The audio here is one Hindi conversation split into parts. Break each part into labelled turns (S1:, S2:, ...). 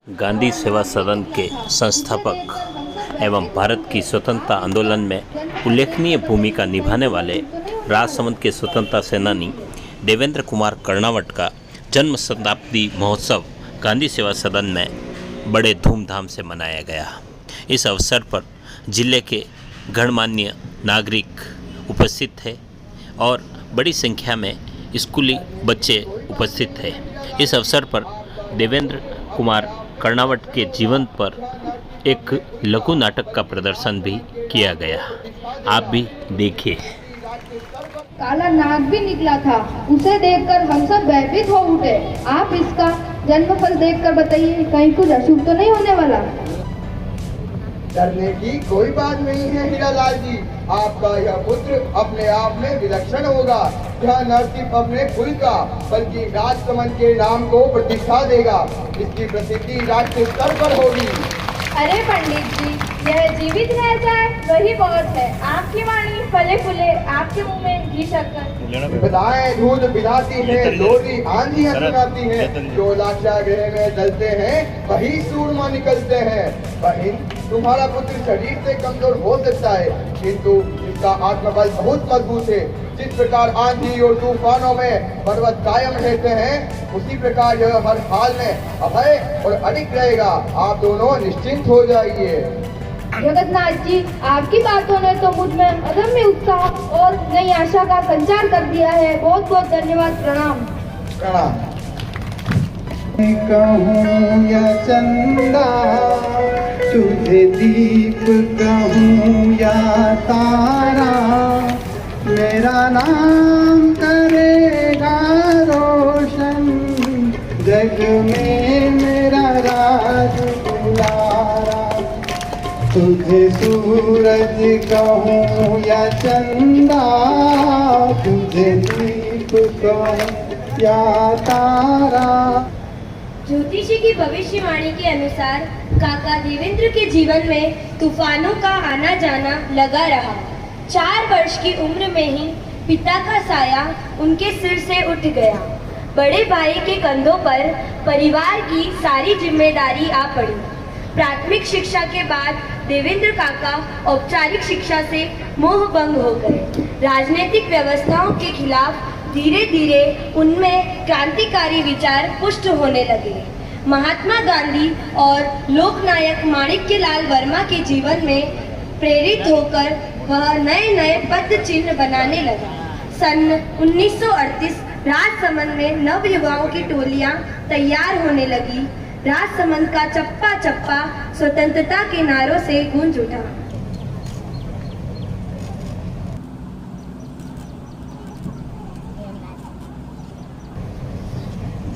S1: गांधी सेवा सदन के संस्थापक एवं भारत की स्वतंत्रता आंदोलन में उल्लेखनीय भूमिका निभाने वाले राजसमंद के स्वतंत्रता सेनानी देवेंद्र कुमार कर्णावत का जन्म शताब्दी महोत्सव गांधी सेवा सदन में बड़े धूमधाम से मनाया गया। इस अवसर पर जिले के गणमान्य नागरिक उपस्थित थे और बड़ी संख्या में स्कूली बच्चे उपस्थित थे। इस अवसर पर देवेंद्र कुमार कर्णावत के जीवन पर एक लघु नाटक का प्रदर्शन भी किया गया। आप भी देखिए।
S2: काला नाग भी निकला था, उसे देखकर हम सब भयभीत हो उठे। आप इसका जन्मफल देखकर बताइए, कहीं कुछ अशुभ तो नहीं होने वाला?
S3: डरने की कोई बात नहीं है हीरालाल जी। आपका यह पुत्र अपने आप में विलक्षण होगा। यह न सिर्फ अपने कुल का बल्कि राजसमंद के नाम को प्रतिष्ठा देगा। इसकी प्रसिद्धि राष्ट्रीय स्तर पर होगी।
S2: अरे पंडित जी, यह जीवित रह जाए वही बहुत है। आपकी वाणी फले फूले, आपके मुंह में घी शक्कर। विपदाएं दूध पिलाती है, लोरी आंधियां सुनाती है। जो लाक्षागृह में डलते हैं वही सूरमा निकलते हैं। बहन, तुम्हारा पुत्र शरीर से कमजोर हो सकता है, किंतु इसका आत्मबल बहुत मजबूत है। जिस प्रकार आंधी और तूफानों में पर्वत कायम रहते हैं, उसी प्रकार यह हर हाल में अभय और अडिग रहेगा। आप दोनों निश्चिंत हो जाइए। जगन्नाथ जी, आपकी बातों ने तो मुझ में अदम्य उत्साह और नई आशा का संचार कर दिया है। बहुत बहुत धन्यवाद। प्रणाम।
S3: प्रणाम।
S4: कहूँ या चंदा, तुझे दीप कहूँ या तारा, मेरा नाम करेगा रोशन, जग में मेरा राज दुलारा। तुझे सूरज कहूँ या चंदा, तुझे दीप कहूँ या तारा।
S5: ज्योतिषी की भविष्यवाणी के अनुसार काका देवेंद्र के जीवन में तूफानों का आना जाना लगा रहा। 4 वर्ष की उम्र में ही पिता का साया उनके सिर से उठ गया। बड़े भाई के कंधों पर परिवार की सारी जिम्मेदारी आ पड़ी। प्राथमिक शिक्षा के बाद देवेंद्र काका औपचारिक शिक्षा से मोहभंग हो गए। राजनीतिक व्यवस्थाओं के खिलाफ धीरे धीरे उनमें क्रांतिकारी विचार पुष्ट होने लगे। महात्मा गांधी और लोकनायक माणिक्यलाल वर्मा के जीवन में प्रेरित होकर वह नए नए पद चिन्ह बनाने लगा। सन 1938 राजसमंद में नव युवाओं की टोलियां तैयार होने लगी। राजसमंद का चप्पा चप्पा स्वतंत्रता के नारों से गूंज उठा।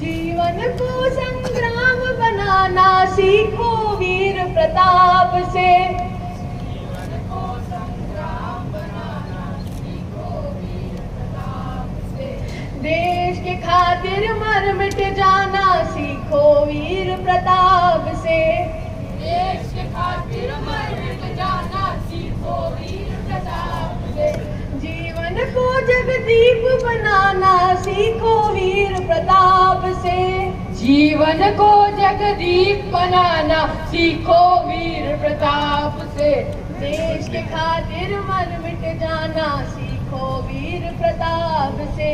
S2: जीवन को संग्राम बनाना सीखो वीर प्रताप से। जीवन को संग्राम बनाना सीखो वीर प्रताप से। देश के खातिर मर मिट जाना सीखो वीर प्रताप से। देश के खातिर मर मिट जाना सीखो वीर प्रताप से। जीवन को जगदीप बनाना सीखो वीर प्रताप से। जीवन को जगदीप बनाना सीखो वीर प्रताप से। देश के खातिर मर मिट जाना सीखो वीर प्रताप से।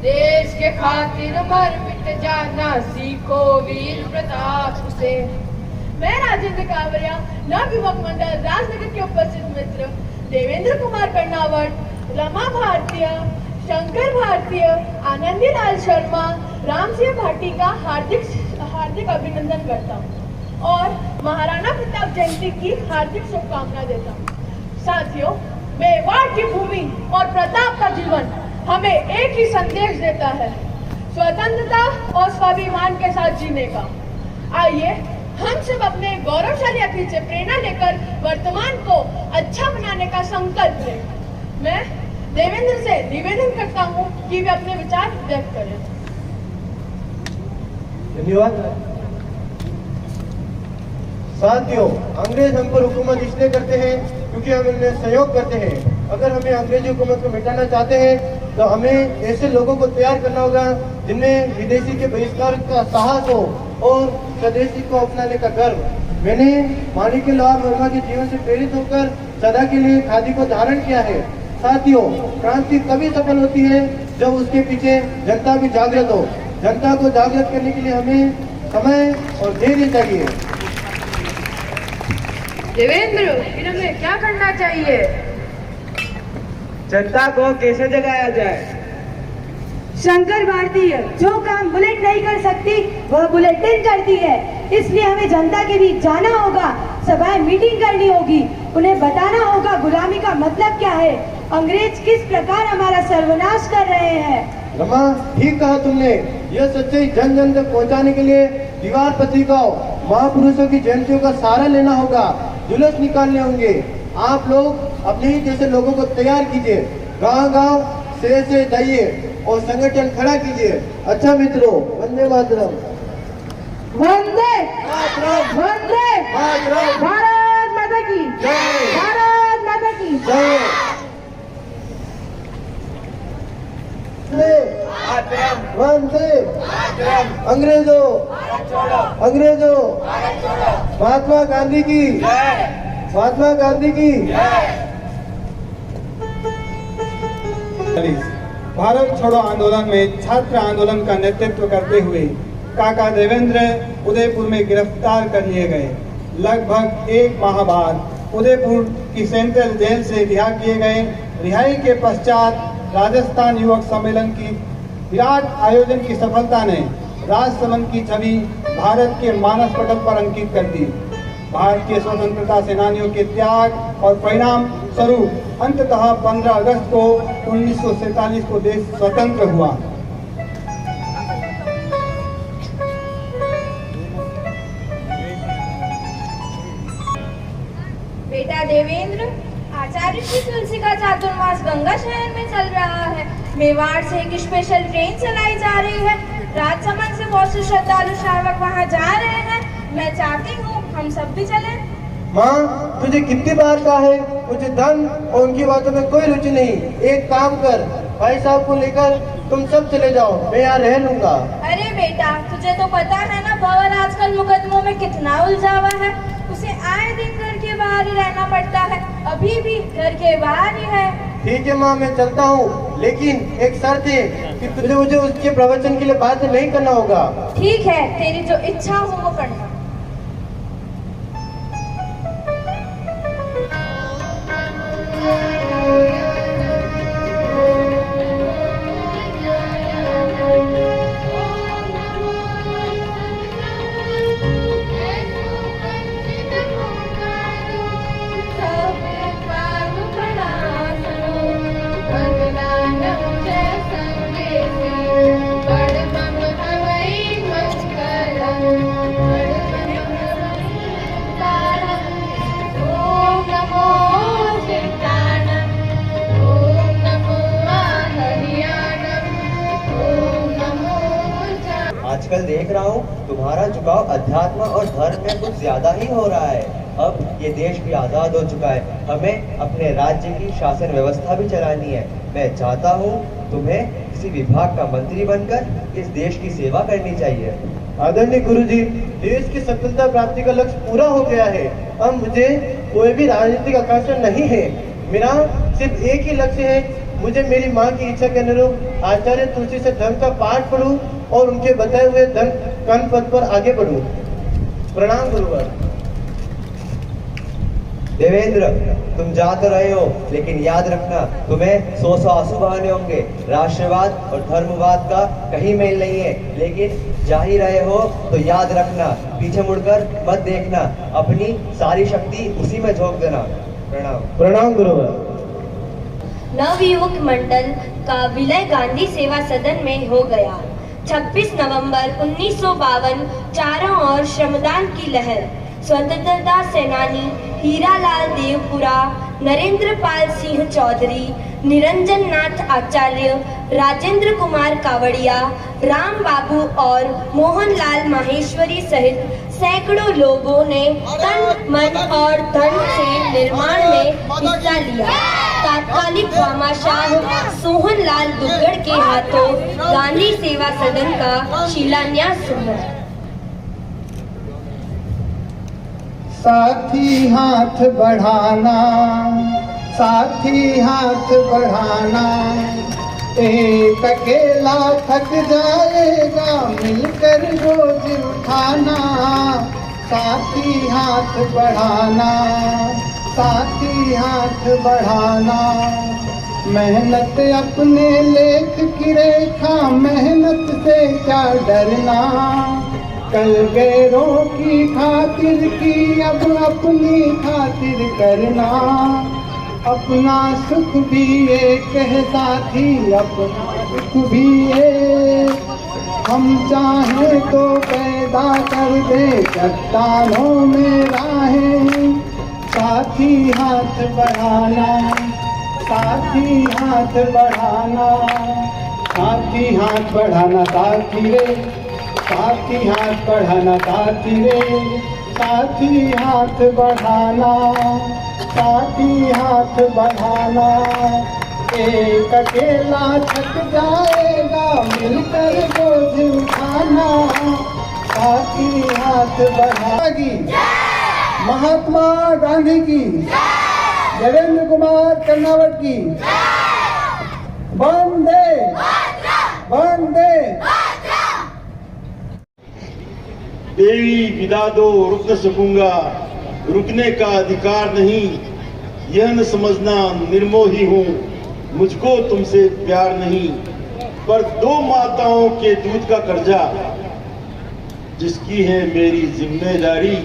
S2: देश के खातिर मर मिट जाना सीखो वीर प्रताप से। मैं राजेंद्र कावरिया, नव युवक मंडल राजनगर के उपस्थित मित्र देवेंद्र कुमार कर्णावत, रमा भारतीय, शंकर भारतीय, आनंदी लाल शर्मा, राम सिंह भाटी का हार्दिक अभिनंदन करता हूँ और महाराणा प्रताप जयंती की हार्दिक शुभकामना देता हूँ। साथियों, मेवाड़ की भूमि और प्रताप का जीवन हमें एक ही संदेश देता है, स्वतंत्रता और स्वाभिमान के साथ जीने का। आइए हम सब अपने गौरवशाली अतीत से प्रेरणा लेकर वर्तमान को अच्छा बनाने का संकल्प लें। मैं देवेंद्र से निवेदन करता हूं कि वे अपने विचार व्यक्त करें।
S4: धन्यवाद। साथियों, अंग्रेज हम पर हुकूमत इसलिए करते हैं क्योंकि हम इनमें सहयोग करते हैं। अगर हमें अंग्रेजी हुकूमत को मिटाना चाहते हैं तो हमें ऐसे लोगों को तैयार करना होगा जिनमें विदेशी के बहिष्कार का साहस हो और स्वदेशी को अपनाने का गर्व। मैंने माणिक्यलाल वर्मा के जीवन से प्रेरित होकर सदा के लिए खादी को धारण किया है। साथियों, क्रांति तभी सफल होती है जब उसके पीछे जनता भी जागृत हो। जनता को जागृत करने के लिए हमें समय और धैर्य चाहिए।
S2: देवेंद्र, फिर हमें क्या करना चाहिए?
S6: जनता को कैसे जगाया जाए?
S7: शंकर भारतीय जो काम बुलेट नहीं कर सकती वह बुलेटिन करती है, इसलिए हमें जनता के बीच जाना होगा, सभाएं मीटिंग करनी होगी, उन्हें बताना होगा गुलामी का मतलब क्या है, अंग्रेज किस प्रकार हमारा सर्वनाश कर रहे हैं।
S4: रमा, ठीक कहा तुमने। यह सच्चाई जन जन तक पहुंचाने के लिए दीवार पत्रिकाओं, महापुरुषों की जयंतियों का सहारा लेना होगा, जुलूस निकालने होंगे। आप लोग अपने ही जैसे लोगों को तैयार कीजिए, गांव-गांव से जाइए और संगठन खड़ा कीजिए। अच्छा मित्रों, वंदे मातरम।
S7: वंदे वंदे
S4: मातरम।
S7: भारत माता की
S4: जय।
S7: भारत माता की
S4: जय। वंदे अंग्रेजों अंग्रेजों महात्मा गांधी की महात्मा गांधी की।
S8: भारत छोड़ो आंदोलन में छात्र आंदोलन का नेतृत्व करते हुए काका देवेंद्र उदयपुर में गिरफ्तार कर लिए गए। लगभग एक माह बाद उदयपुर की सेंट्रल जेल से रिहा किए गए। रिहाई के पश्चात राजस्थान युवक सम्मेलन की विराट आयोजन की सफलता ने राजसमंद की छवि भारत के मानस पटल पर अंकित कर दी। भारतीय स्वतंत्रता सेनानियों के त्याग और परिणाम स्वरूप अंततः 15 अगस्त को 1947 को देश स्वतंत्र हुआ।
S5: बेटा देवेंद्र, आचार्य श्री तुलसी का चातुर्मास गंगा शहर में चल रहा है। मेवाड़ से एक स्पेशल ट्रेन चलाई जा रही है। राजसमंद से बहुत से श्रद्धालु श्रावक वहाँ जा रहे हैं। मैं चाहती हूँ हम सब भी चलें।
S4: माँ, तुझे कितनी बार कहा है, मुझे धन और उनकी बातों में कोई रुचि नहीं। एक काम कर, भाई साहब को लेकर तुम सब चले जाओ, मैं यहाँ रह लूंगा।
S5: अरे बेटा, तुझे तो पता है ना भवन आजकल मुकदमों में कितना उलझा हुआ है। उसे आए दिन घर के बाहर ही रहना पड़ता है। अभी भी घर के बाहर ही है।
S4: ठीक है माँ, मैं चलता हूँ, लेकिन एक शर्त है कि तुझे मुझे उसके प्रवचन के लिए बात नहीं करना होगा।
S5: ठीक है, तेरी जो इच्छा हो वो करना।
S9: आजकल देख रहा हूँ तुम्हारा झुकाव अध्यात्म और धर्म में कुछ ज्यादा ही हो रहा है। अब ये देश भी आजाद हो चुका है, हमें अपने राज्य की शासन व्यवस्था भी चलानी है। मैं चाहता हूँ तुम्हें किसी विभाग का मंत्री बनकर इस देश की सेवा करनी चाहिए।
S4: आदरणीय गुरुजी, देश की सफलता प्राप्ति का लक्ष्य पूरा हो गया है। अब मुझे कोई भी राजनीतिक आकांक्षा नहीं है। मेरा सिर्फ एक ही लक्ष्य है, मुझे मेरी माँ की इच्छा के अनुरूप आचार्य तुलसी से धर्म का पाठ पढ़ूं और उनके बताए हुए धर्म कर्म पथ पर आगे बढ़ूं। प्रणाम गुरुवर।
S9: देवेंद्र, तुम जा तो रहे हो, लेकिन याद रखना तुम्हें 100 आंसू बहाने होंगे। राष्ट्रवाद और धर्मवाद का कहीं मेल नहीं है, लेकिन जा ही रहे हो तो याद रखना, पीछे मुड़कर मत देखना, अपनी सारी शक्ति उसी में झोंक देना। प्रणाम।
S4: प्रणाम गुरुवर।
S5: नवयुवक मंडल का विलय गांधी सेवा सदन में हो गया। 26 नवंबर 1952 चारों ओर श्रमदान की लहर। स्वतंत्रता सेनानी हीरालाल देवपुरा, नरेंद्र पाल सिंह चौधरी, निरंजन नाथ आचार्य, राजेंद्र कुमार कावड़िया, राम बाबू और मोहनलाल माहेश्वरी सहित सैकड़ों लोगों ने तन मन और धन से निर्माण में हिस्सा लिया। तात्कालिक भामाशाह सोहन लाल दुग्गड़ के हाथों गांधी सेवा सदन का शिलान्यास हुआ।
S8: साथी हाथ बढ़ाना, साथी हाथ बढ़ाना, एक अकेला थक जाएगा मिलकर बोझ उठाना। साथी हाथ बढ़ाना, साथी हाथ बढ़ाना, मेहनत अपने लेख की रेखा, मेहनत से क्या डरना। कल गैरों की खातिर की अब अपनी खातिर करना। अपना सुख भी एक है साथी, अपना दुख भी एक। हम चाहें तो पैदा कर दे चट्टानों में राहें। साथी हाथ बढ़ाना, साथी हाथ बढ़ाना, साथी हाथ बढ़ाना साथी रे, साथी हाथ बढ़ाना साथी रे, साथी हाथ बढ़ाना, साथी हाथ बढ़ाना। एक अकेला थक जाएगा मिलकर बोझ उठाना। साथी हाथ बढ़ाएगी। महात्मा गांधी की, देवेंद्र कुमार कर्नावट की, वंदे वंदे।
S10: देवी विदा दो, रुक न सकूंगा, रुकने का अधिकार नहीं। यह न समझना निर्मोही हूँ, मुझको तुमसे प्यार नहीं। पर दो माताओं के दूध का कर्जा, जिसकी है मेरी जिम्मेदारी।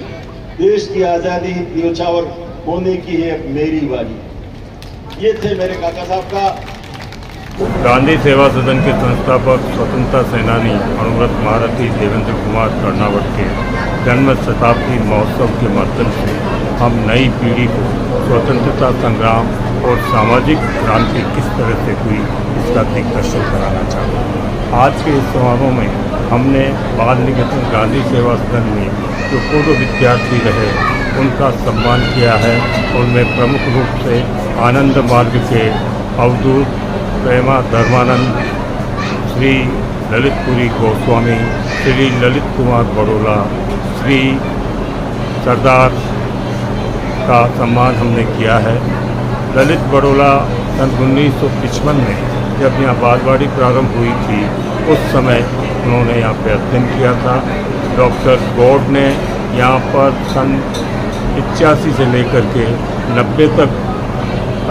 S10: देश की आजादी न्योछावर होने की है अब मेरी बारी। ये थे मेरे काका साहब का।
S11: गांधी सेवा सदन के संस्थापक स्वतंत्रता सेनानी अनुव्रत महारथी देवेंद्र कुमार कर्नावट के जन्म शताब्दी महोत्सव के माध्यम से हम नई पीढ़ी को स्वतंत्रता संग्राम और सामाजिक क्रांति किस तरह से हुई इसका दिग्दर्शन कराना चाहते हैं। आज के इस समारोह में हमने बाल निकेतन गांधी सेवा सदन में जो पूर्व विद्यार्थी रहे उनका सम्मान किया है। उनमें प्रमुख रूप से आनंद मार्ग के अवधूत प्रेमा धर्मानंद, श्री ललितपुरी गोस्वामी, श्री ललित कुमार बड़ोला, श्री सरदार का सम्मान हमने किया है। ललित बड़ोला सन 1955 में जब यहाँ बालवाड़ी प्रारंभ हुई थी उस समय उन्होंने यहाँ पे अध्ययन किया था। डॉक्टर गौड़ ने यहाँ पर सन 85 से लेकर के 90 तक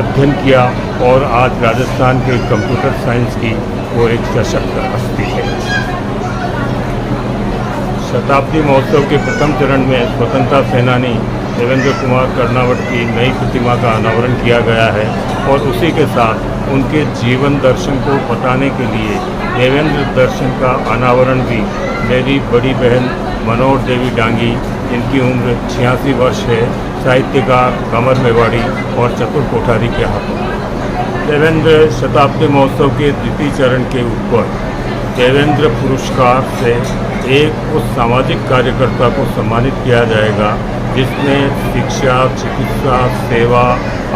S11: अध्ययन किया और आज राजस्थान के कंप्यूटर साइंस की वो एक सशक्त हस्ती है। शताब्दी महोत्सव के प्रथम चरण में स्वतंत्रता सेनानी देवेंद्र कुमार कर्नावट की नई प्रतिमा का अनावरण किया गया है और उसी के साथ उनके जीवन दर्शन को बताने के लिए देवेंद्र दर्शन का अनावरण भी मेरी बड़ी बहन मनोहर देवी डांगी, जिनकी उम्र 86 वर्ष है, साहित्यकार कमर मेवाड़ी और चतुर कोठारी के हाथों। देवेंद्र शताब्दी महोत्सव के द्वितीय चरण के ऊपर देवेंद्र पुरस्कार से एक उस सामाजिक कार्यकर्ता को सम्मानित किया जाएगा जिसने शिक्षा, चिकित्सा, सेवा,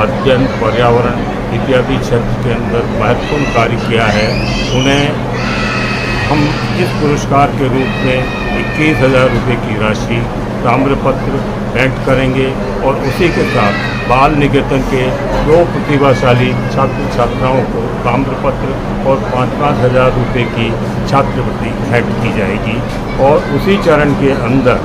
S11: अध्ययन, पर्यावरण इत्यादि क्षेत्र के अंदर महत्वपूर्ण कार्य किया है। उन्हें हम इस पुरस्कार के रूप में 21,000 रुपये की राशि ताम्रपत्र भेंट करेंगे और उसी के साथ बाल निकेतन के 2 प्रतिभाशाली छात्र छात्राओं को ताम्रपत्र और 5-5 हज़ार रुपये की छात्रवृत्ति भेंट की जाएगी। और उसी चरण के अंदर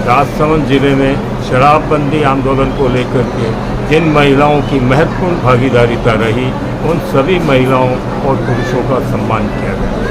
S11: राजसमंद जिले में शराबबंदी आंदोलन को लेकर के जिन महिलाओं की महत्वपूर्ण भागीदारी रही उन सभी महिलाओं और पुरुषों का सम्मान किया गया।